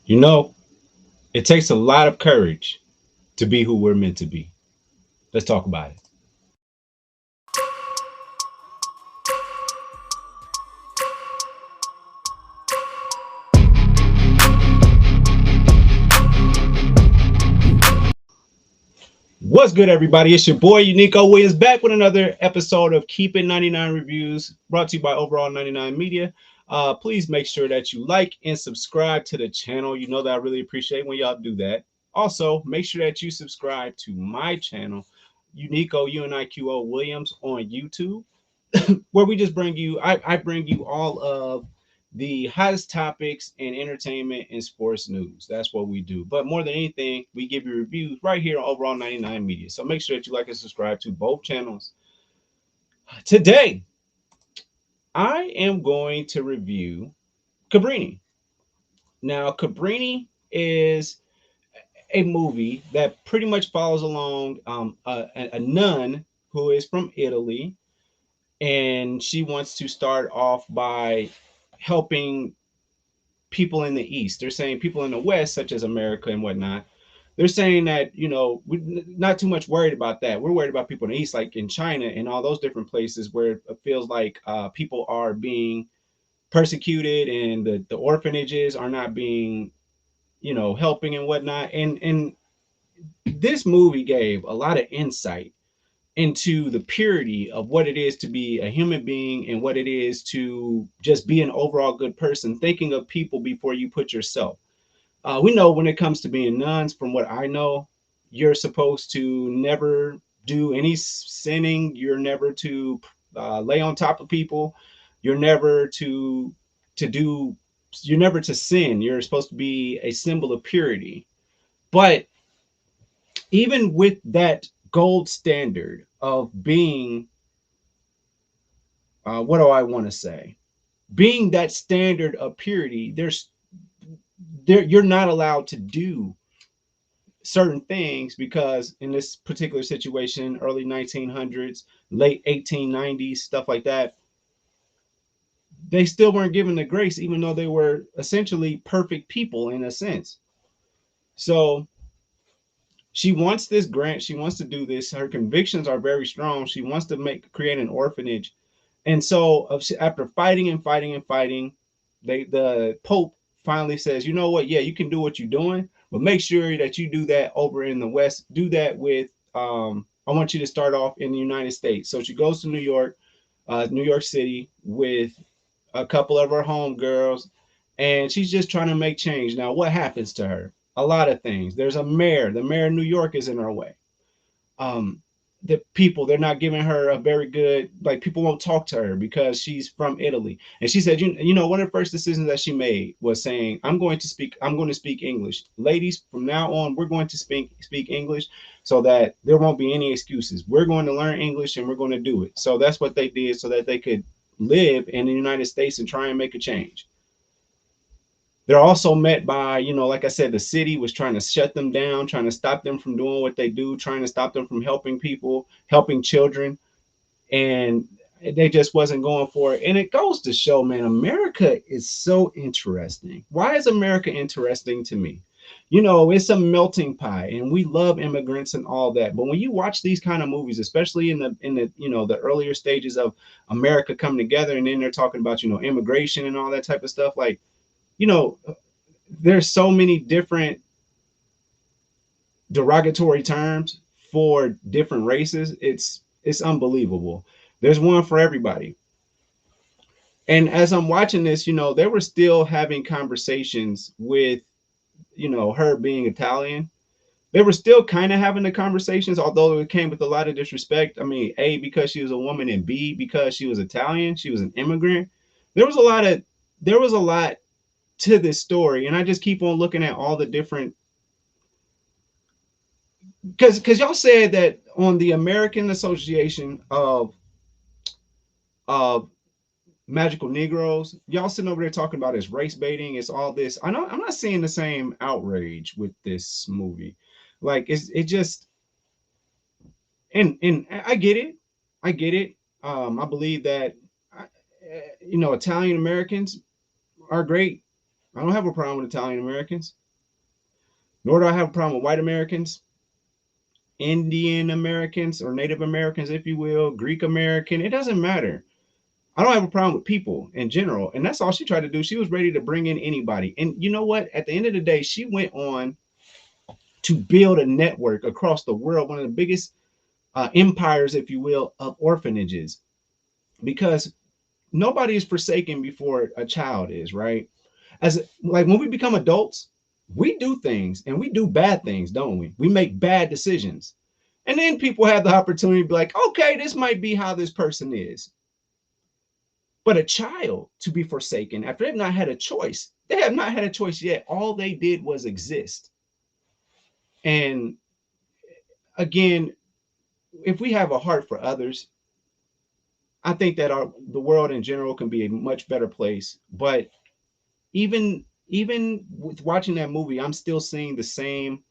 You know, it takes a lot of courage to be who we're meant to be. Let's talk about it. What's good, everybody? It's your boy Unico Williams back with another episode of Keep It 99 Reviews, brought to you by Overall 99 Media. Please make sure that you like and subscribe to the channel. You know that I really appreciate when y'all do that. Also, make sure that you subscribe to my channel, Unico Uniqo Williams on YouTube, where we just bring you I bring you all of the hottest topics in entertainment and sports news. That's what we do. But more than anything, we give you reviews right here on Overall 99 Media. So make sure that you like and subscribe to both channels. Today, I am going to review Cabrini. Now, Cabrini is a movie that pretty much follows along a nun who is from Italy, and she wants to start off by helping people in the East. They're saying people in the West, such as America and whatnot, they're saying that, we're not too much worried about that. We're worried about people in the East, like in China and all those different places where it feels like people are being persecuted and the orphanages are not being, helping and whatnot. And this movie gave a lot of insight into the purity of what it is to be a human being and what it is to just be an overall good person, thinking of people before you put yourself. We know when it comes to being nuns, from what I know, you're supposed to never do any sinning. You're never to lay on top of people. You're never to do. You're never to sin. You're supposed to be a symbol of purity. But even with that gold standard of being, what do I want to say? Being that standard of purity, you're not allowed to do certain things because in this particular situation, early 1900s, late 1890s, stuff like that, they still weren't given the grace, even though they were essentially perfect people in a sense. So she wants this grant. She wants to do this. Her convictions are very strong. She wants to create an orphanage. And so after fighting and fighting and fighting, the Pope finally says, you know what? Yeah, you can do what you're doing, but make sure that you do that over in the West. Do that with, I want you to start off in the United States. So she goes to New York City with a couple of her homegirls, and she's just trying to make change. Now, what happens to her? A lot of things. There's a mayor. The mayor of New York is in her way. um the people, they're not giving her a very good, like, people won't talk to her because she's from Italy. And she said, one of the first decisions that she made was saying, I'm going to speak English. Ladies, from now on, we're going to speak English so that there won't be any excuses. We're going to learn English and we're going to do it. So that's what they did so that they could live in the United States and try and make a change. They're also met by, like I said, the city was trying to shut them down, trying to stop them from doing what they do, trying to stop them from helping people, helping children, and they just wasn't going for it. And it goes to show, man, America is so interesting. Why is America interesting to me? It's a melting pot, and we love immigrants and all that. But when you watch these kind of movies, especially in the the earlier stages of America coming together, and then they're talking about immigration and all that type of stuff, like, you know there's so many different derogatory terms for different races. It's unbelievable. There's one for everybody. And as I'm watching this, they were still having conversations with, her being Italian. They were still kind of having the conversations, although it came with a lot of disrespect. I mean, A, because she was a woman, and B, because she was Italian, she was an immigrant. There was a lot of there was a lot to this story, and I just keep on looking at all the different, because y'all said that on the American Association of Magical Negroes, y'all sitting over there talking about it's race baiting, it's all this. I know I'm not seeing the same outrage with this movie. Like, it just, and I get it, I get it. I believe that Italian Americans are great. I don't have a problem with Italian Americans, nor do I have a problem with white Americans, Indian Americans, or Native Americans, if you will, Greek American. It doesn't matter. I don't have a problem with people in general. And that's all she tried to do. She was ready to bring in anybody. And you know what? At the end of the day, she went on to build a network across the world, one of the biggest empires, if you will, of orphanages, because nobody is forsaken before a child is, right? As like when we become adults, we do things and we do bad things, don't we? We make bad decisions. And then people have the opportunity to be like, okay, this might be how this person is. But a child to be forsaken after they've not had a choice, they have not had a choice yet. All they did was exist. And again, if we have a heart for others, I think that the world in general can be a much better place. But even with watching that movie, I'm still seeing the same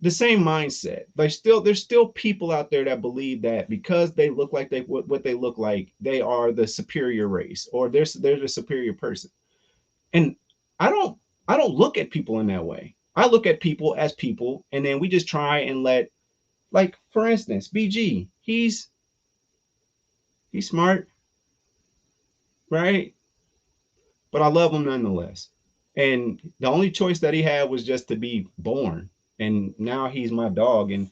mindset. There's still people out there that believe that because they look like what they look like, they are the superior race, or they're the superior person. And I don't I don't look at people in that way. I look at people as people, and then we just try and let, like for instance, BG, he's smart, right? But I love him nonetheless. And the only choice that he had was just to be born. And now he's my dog, and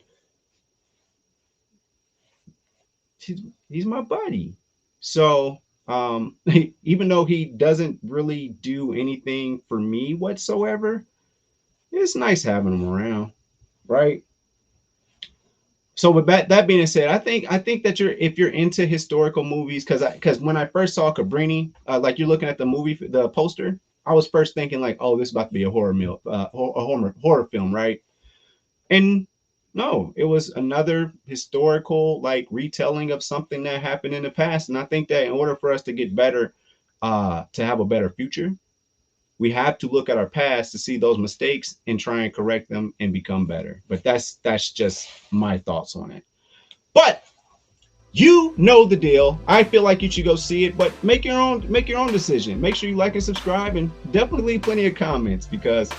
he's my buddy. So even though he doesn't really do anything for me whatsoever, it's nice having him around, right? So with that being said, I think that if you're into historical movies, because when I first saw Cabrini, like you're looking at the movie, the poster, I was first thinking like, oh, this is about to be a horror film, right? And no, it was another historical like retelling of something that happened in the past. And I think that in order for us to get better, to have a better future, we have to look at our past to see those mistakes and try and correct them and become better. But that's just my thoughts on it. But you know the deal. I feel like you should go see it, but make your own decision. Make sure you like and subscribe, and definitely leave plenty of comments, because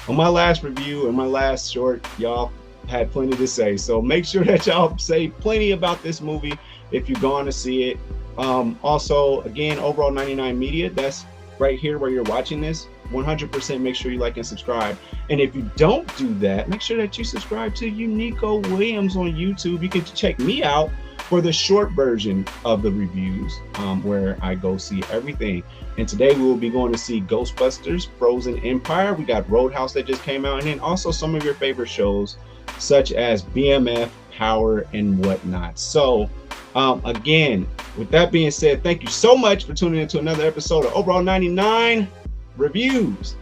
on my last review and my last short, y'all had plenty to say. So make sure that y'all say plenty about this movie if you're going to see it. Also, again, Overall 99 Media, that's right here where you're watching this. 100% make sure you like and subscribe. And if you don't do that, make sure that you subscribe to Unico Williams on YouTube. You can check me out for the short version of the reviews, where I go see everything. And today we will be going to see Ghostbusters, Frozen Empire. We got Roadhouse that just came out, and then also some of your favorite shows such as BMF, Power, and whatnot. So again, with that being said, thank you so much for tuning into another episode of Overall 99 Reviews.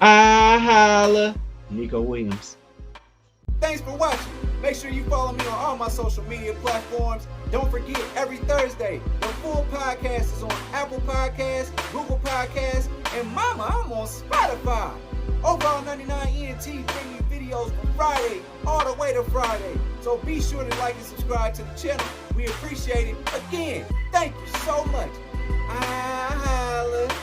I holla, Nico Williams. Thanks for watching. Make sure you follow me on all my social media platforms. Don't forget, every Thursday, the full podcast is on Apple Podcasts, Google Podcasts, and mama, I'm on Spotify. Overall 99 ENT bring you videos from Friday all the way to Friday. So be sure to like and subscribe to the channel. We appreciate it. Again, thank you so much. I holla.